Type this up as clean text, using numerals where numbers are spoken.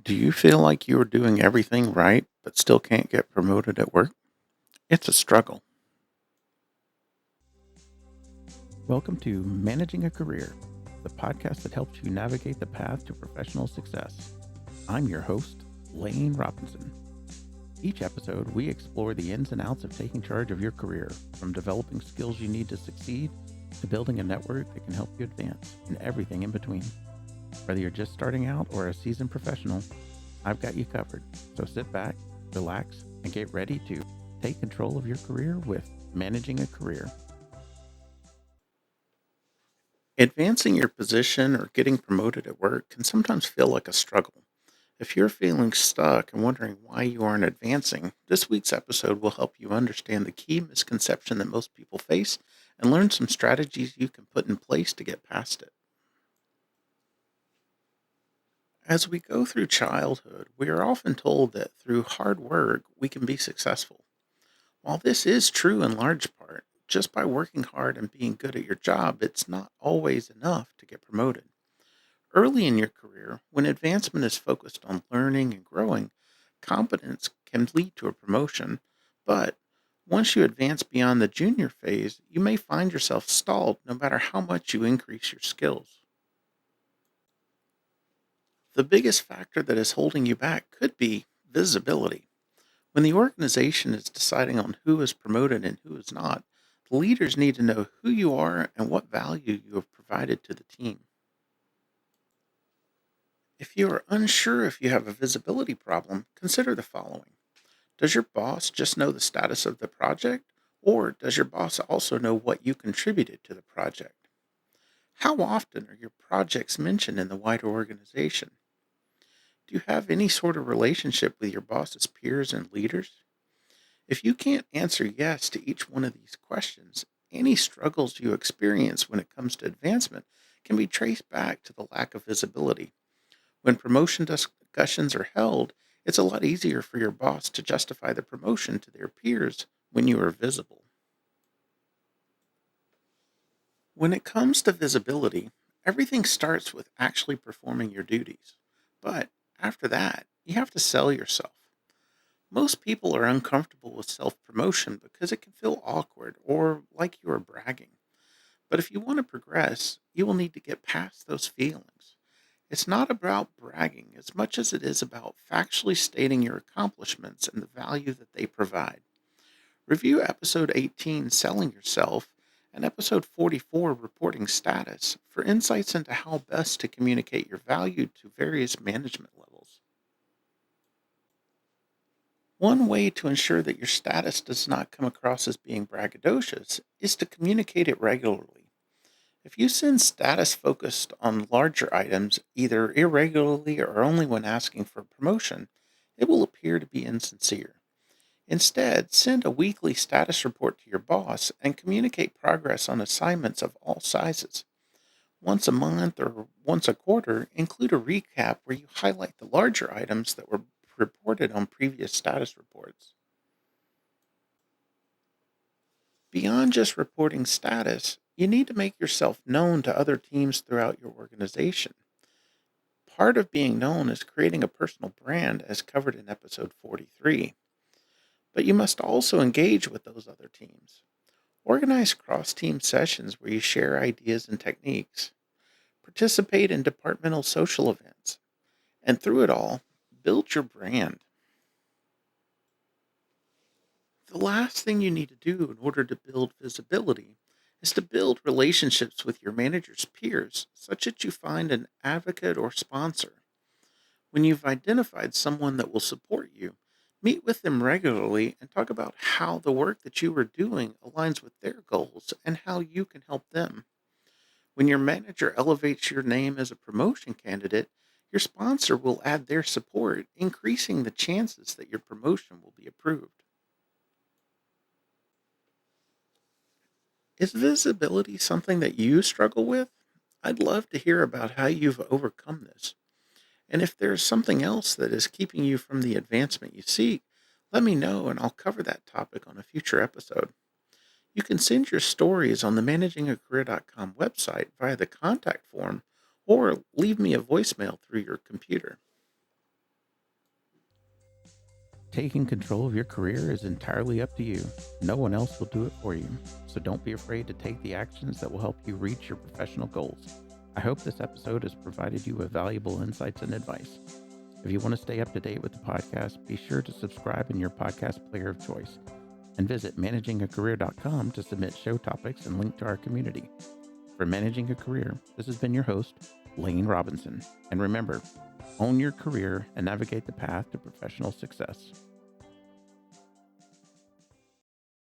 Do you feel like you are doing everything right but still can't get promoted at work? It's a struggle. Welcome to Managing a Career, the podcast that helps you navigate the path to professional success. I'm your host, Lane Robinson. Each episode, we explore the ins and outs of taking charge of your career, from developing skills you need to succeed to building a network that can help you advance, and everything in between. Whether you're just starting out or a seasoned professional, I've got you covered. So sit back, relax, and get ready to take control of your career with Managing a Career. Advancing your position or getting promoted at work can sometimes feel like a struggle. If you're feeling stuck and wondering why you aren't advancing, this week's episode will help you understand the key misconception that most people face and learn some strategies you can put in place to get past it. As we go through childhood, we are often told that through hard work we can be successful. While this is true in large part, just by working hard and being good at your job, it's not always enough to get promoted. Early in your career, when advancement is focused on learning and growing, competence can lead to a promotion. But once you advance beyond the junior phase, you may find yourself stalled no matter how much you increase your skills. The biggest factor that is holding you back could be visibility. When the organization is deciding on who is promoted and who is not, the leaders need to know who you are and what value you have provided to the team. If you are unsure if you have a visibility problem, consider the following. Does your boss just know the status of the project, or does your boss also know what you contributed to the project? How often are your projects mentioned in the wider organization? Do you have any sort of relationship with your boss's peers and leaders? If you can't answer yes to each one of these questions, any struggles you experience when it comes to advancement can be traced back to the lack of visibility. When promotion discussions are held, it's a lot easier for your boss to justify the promotion to their peers when you are visible. When it comes to visibility, everything starts with actually performing your duties. But after that, you have to sell yourself. Most people are uncomfortable with self promotion because it can feel awkward or like you are bragging. But if you want to progress, you will need to get past those feelings. It's not about bragging as much as it is about factually stating your accomplishments and the value that they provide. Review episode 18, Selling Yourself, and episode 44, Reporting Status, for insights into how best to communicate your value to various management levels. One way to ensure that your status does not come across as being braggadocious is to communicate it regularly. If you send status focused on larger items, either irregularly or only when asking for promotion, it will appear to be insincere. Instead, send a weekly status report to your boss and communicate progress on assignments of all sizes. Once a month or once a quarter, include a recap where you highlight the larger items that were reported on previous status reports. Beyond just reporting status, you need to make yourself known to other teams throughout your organization. Part of being known is creating a personal brand, as covered in episode 43. But you must also engage with those other teams. Organize cross team sessions where you share ideas and techniques. Participate in departmental social events. And through it all, build your brand. The last thing you need to do in order to build visibility is to build relationships with your manager's peers, such that you find an advocate or sponsor. When you've identified someone that will support you, meet with them regularly and talk about how the work that you are doing aligns with their goals and how you can help them. When your manager elevates your name as a promotion candidate, your sponsor will add their support, increasing the chances that your promotion will be approved. Is visibility something that you struggle with? I'd love to hear about how you've overcome this. And if there's something else that is keeping you from the advancement you seek, let me know and I'll cover that topic on a future episode. You can send your stories on the managingacareer.com website via the contact form or leave me a voicemail through your computer. Taking control of your career is entirely up to you. No one else will do it for you. So don't be afraid to take the actions that will help you reach your professional goals. I hope this episode has provided you with valuable insights and advice. If you want to stay up to date with the podcast, be sure to subscribe in your podcast player of choice and visit managingacareer.com to submit show topics and link to our community. For Managing a Career, this has been your host, Lane Robinson. And remember, own your career and navigate the path to professional success.